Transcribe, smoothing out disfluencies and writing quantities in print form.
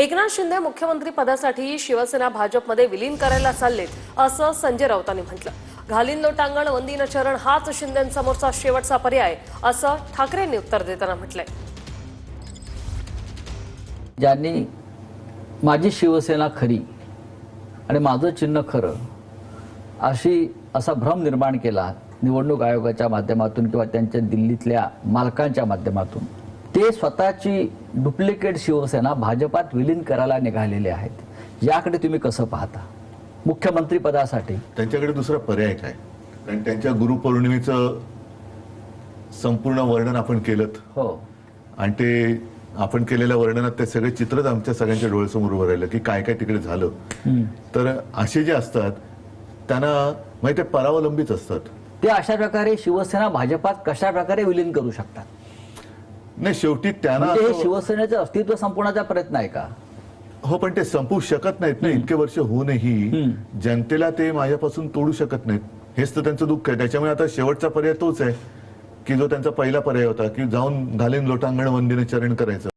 एकनाथ शिंदे मुख्यमंत्री पदासाठी शिवसेना भाजपमध्ये विलीन करायला चाललेत असं संजय राऊतांनी म्हटलं। घालीन लोटांगण वंदीन चरण हाच शिंदेंसमोरचा शेवटचा पर्याय असं ठाकरेंनी उत्तर देताना म्हटलंय। ज्यांनी माझी शिवसेना खरी आणि माझं चिन्ह खरं असा भ्रम निर्माण केला निवडणूक आयोगाच्या माध्यमातून किंवा त्यांच्या दिल्लीतल्या मालकांच्या माध्यमातून, ते स्वतःची डुप्लिकेट शिवसेना भाजपात विलीन करायला निघालेले आहेत। याकडे तुम्ही कसं पाहता? मुख्यमंत्री पदासाठी त्यांच्याकडे दुसरा पर्याय काय? कारण त्यांच्या गुरुपौर्णिमेचं संपूर्ण वर्णन आपण केलं हो, आणि ते आपण केलेल्या वर्णनात ते सगळे चित्रच आमच्या सगळ्यांच्या डोळ्यासमोर उभं राहिलं की काय काय तिकडे झालं। तर असे जे असतात त्यांना माहिती आहे परावलंबीच असतात। ते अशा प्रकारे शिवसेना भाजपात कशा प्रकारे विलीन करू शकतात? नाही, शेवटी त्यांना म्हणजे हे शिवसेनेचं अस्तित्व संपवण्याचा प्रयत्न आहे का? हो, पण ते संपवू शकत नाहीत ना। इतके वर्ष होऊनही जनतेला ते माझ्यापासून तोडू शकत नाहीत, हेच तर त्यांचं दुःख आहे। त्याच्यामुळे आता शेवटचा पर्याय तोच आहे की जो त्यांचा पहिला पर्याय होता की जाऊन घालीन लोटांगण वंदीन चरण करायचं।